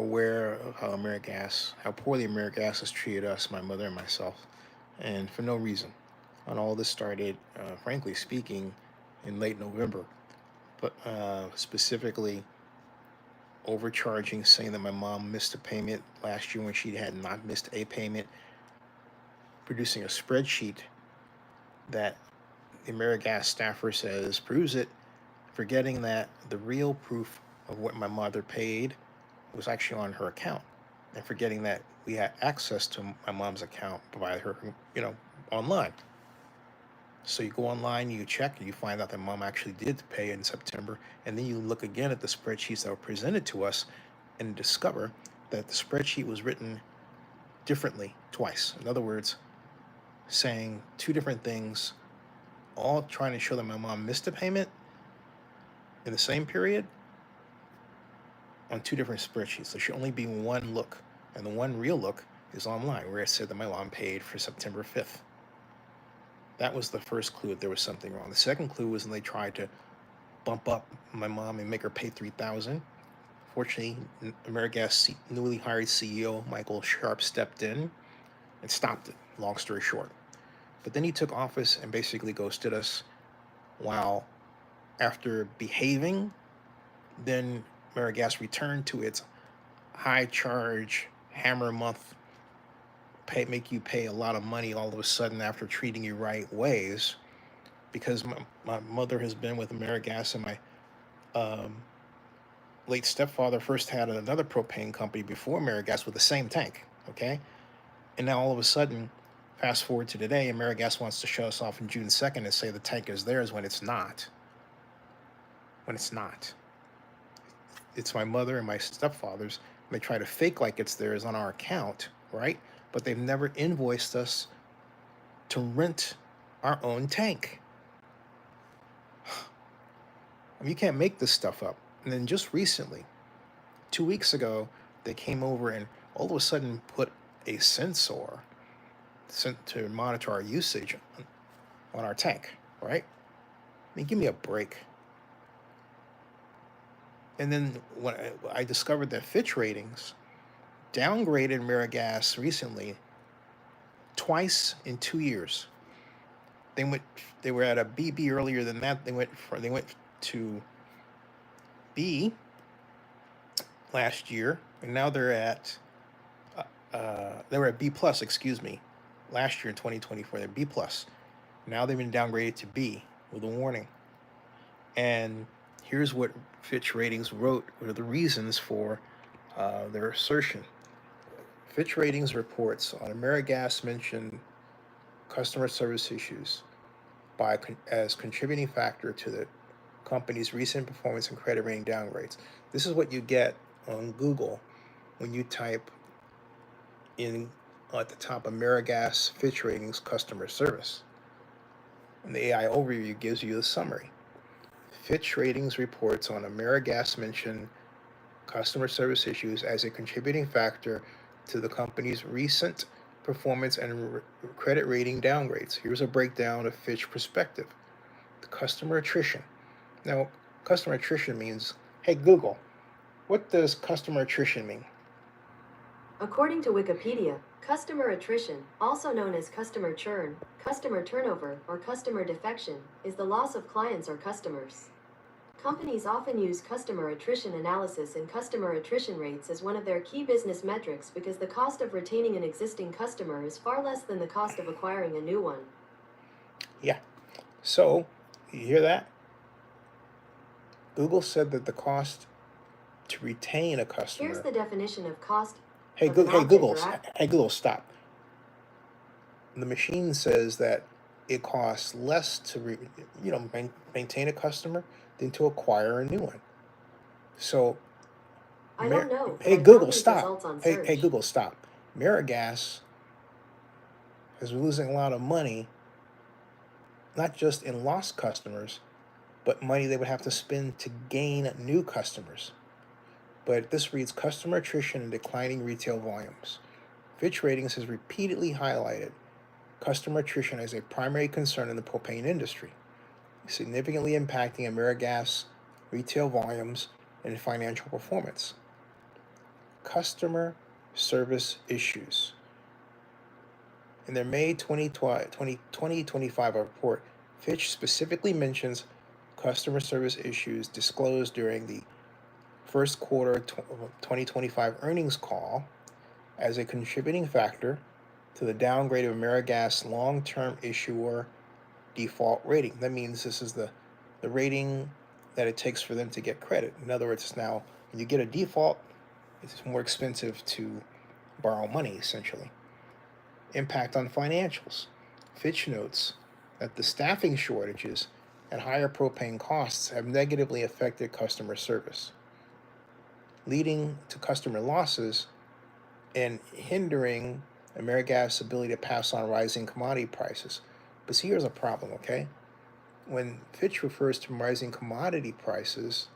aware of how poorly AmeriGas has treated us, my mother and myself, and for no reason. And all this started, frankly speaking, in late November, but specifically overcharging, saying that my mom missed a payment last year when she had not missed a payment, producing a spreadsheet that the AmeriGas staffer says proves it, forgetting that the real proof of what my mother paid was actually on her account, and forgetting that we had access to my mom's account by her, online. So you go online, you check, and you find out that mom actually did pay in September, and then you look again at the spreadsheets that were presented to us and discover that the spreadsheet was written differently twice. In other words, saying two different things, all trying to show that my mom missed a payment in the same period on two different spreadsheets. There should only be one look, and the one real look is online, where it said that my mom paid for September 5th. That was the first clue that there was something wrong. The second clue was when they tried to bump up my mom and make her pay $3,000. Fortunately, AmeriGas newly hired CEO Michael Sharp stepped in and stopped it. Long story short, but then he took office and basically ghosted us. While after behaving, then AmeriGas returned to its high charge hammer month, make you pay a lot of money all of a sudden after treating you right ways, because my mother has been with AmeriGas, and my um, late stepfather first had another propane company before AmeriGas with the same tank, okay? And now all of a sudden, fast forward to today, AmeriGas wants to shut us off on June 2nd and say the tank is theirs when it's not. When it's not. It's my mother and my stepfather's. They try to fake like it's theirs on our account, right? But they've never invoiced us to rent our own tank. I mean, you can't make this stuff up. And then just recently, 2 weeks ago, they came over and all of a sudden put a sensor sent to monitor our usage on our tank, right? I mean, give me a break. And then when I discovered that Fitch Ratings downgraded AmeriGas recently twice in 2 years. They were at a BB earlier than that. They went to B last year, and now they were at B plus. Excuse me, last year in 2024 they're B plus. Now they've been downgraded to B with a warning. And here's what Fitch Ratings wrote, what are the reasons for their assertion. Fitch Ratings reports on AmeriGas mentioned customer service issues as contributing factor to the company's recent performance and credit rating downgrades. This is what you get on Google when you type in at the top AmeriGas Fitch Ratings customer service. And the AI overview gives you the summary. Fitch Ratings reports on AmeriGas mentioned customer service issues as a contributing factor to the company's recent performance and credit rating downgrades. Here's a breakdown of Fitch perspective. The customer attrition. Now, customer attrition means, hey Google, what does customer attrition mean? According to Wikipedia, customer attrition, also known as customer churn, customer turnover, or customer defection, is the loss of clients or customers. Companies often use customer attrition analysis and customer attrition rates as one of their key business metrics because the cost of retaining an existing customer is far less than the cost of acquiring a new one. Yeah. So, you hear that? Google said that the cost to retain a customer. Here's the definition of cost. Hey Google, stop. The machine says that it costs less to maintain a customer than to acquire a new one. So, I don't know. Hey Google, stop. Hey Google, stop. AmeriGas is losing a lot of money, not just in lost customers, but money they would have to spend to gain new customers. But this reads customer attrition and declining retail volumes. Fitch Ratings has repeatedly highlighted customer attrition as a primary concern in the propane industry, significantly impacting AmeriGas retail volumes and financial performance. customer service issues. In their May 2025 report, Fitch specifically mentions customer service issues disclosed during the first quarter 2025 earnings call as a contributing factor to the downgrade of AmeriGas long-term issuer default rating. That means this is the rating that it takes for them to get credit. In other words, it's now when you get a default, it's more expensive to borrow money, essentially. Impact on financials. Fitch notes that the staffing shortages and higher propane costs have negatively affected customer service, leading to customer losses and hindering AmeriGas' ability to pass on rising commodity prices. But see, here's a problem, okay? When Fitch refers to rising commodity prices,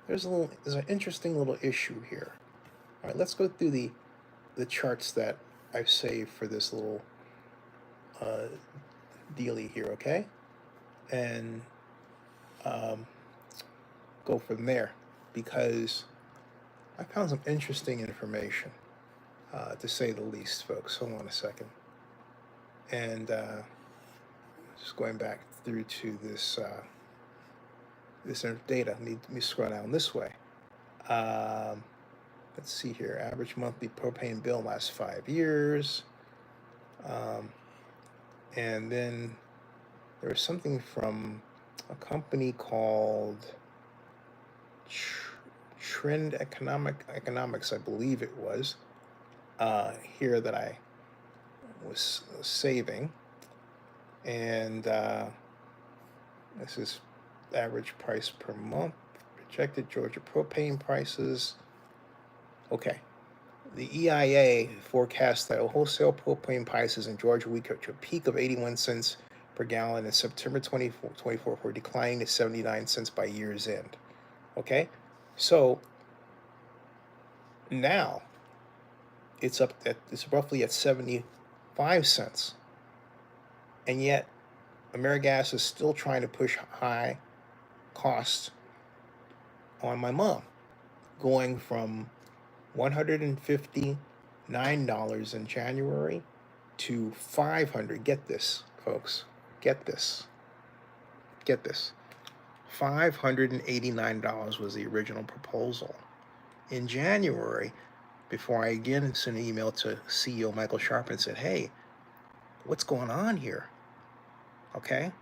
there's an interesting little issue here. All right, let's go through the charts that I've saved for this little dealie here, okay? And go from there, because I found some interesting information, to say the least, folks. Hold on a second. And just going back through to this this data. Let me scroll down this way. Let's see here. Average monthly propane bill last 5 years. And then there was something from a company called Trend Economics, I believe it was, here that I was saving. And this is average price per month, projected Georgia propane prices. Okay. The EIA forecasts that wholesale propane prices in Georgia will reach a peak of 81 cents per gallon in September 2024 for declining to 79 cents by year's end. Okay? So now it's roughly at 75 cents. And yet AmeriGas is still trying to push high costs on my mom, going from $159 in January to $500. Get this, folks. Get this. $589 was the original proposal. In January, before I again sent an email to CEO Michael Sharp and said, hey, what's going on here? Okay.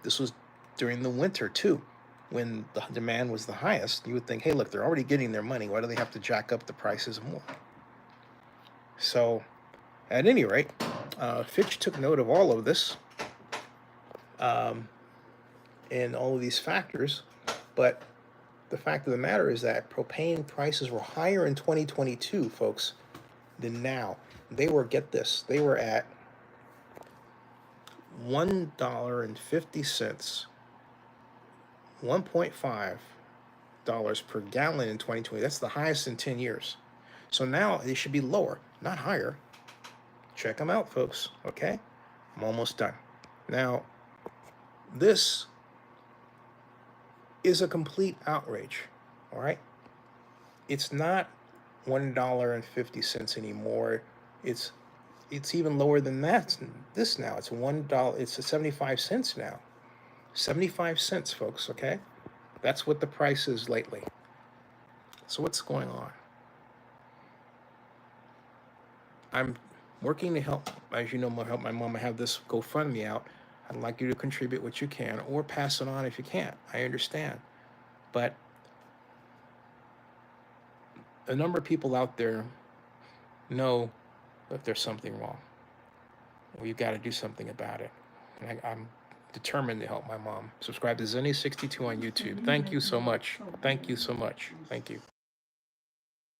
This was during the winter too, when the demand was the highest. You would think, hey, look, they're already getting their money. Why do they have to jack up the prices more? So at any rate, Fitch took note of all of this and all of these factors. But the fact of the matter is that propane prices were higher in 2022, folks, than now. They were, get this, they were at $1.50, $1.5 per gallon in 2020. That's the highest in 10 years. So now they should be lower, not higher. Check them out, folks, okay? I'm almost done. Now, this is a complete outrage, all right? It's not $1.50 anymore. It's even lower than that. This now, it's $1. It's 75 cents now. 75 cents, folks, okay? That's what the price is lately. So what's going on? I'm working to help, as you know, help my mom. I have this GoFundMe out. I'd like you to contribute what you can, or pass it on if you can't. I understand. But a number of people out there know that there's something wrong. We've got to do something about it. And I'm determined to help my mom. Subscribe to Zenny62 on YouTube. Thank you so much. Thank you so much. Thank you.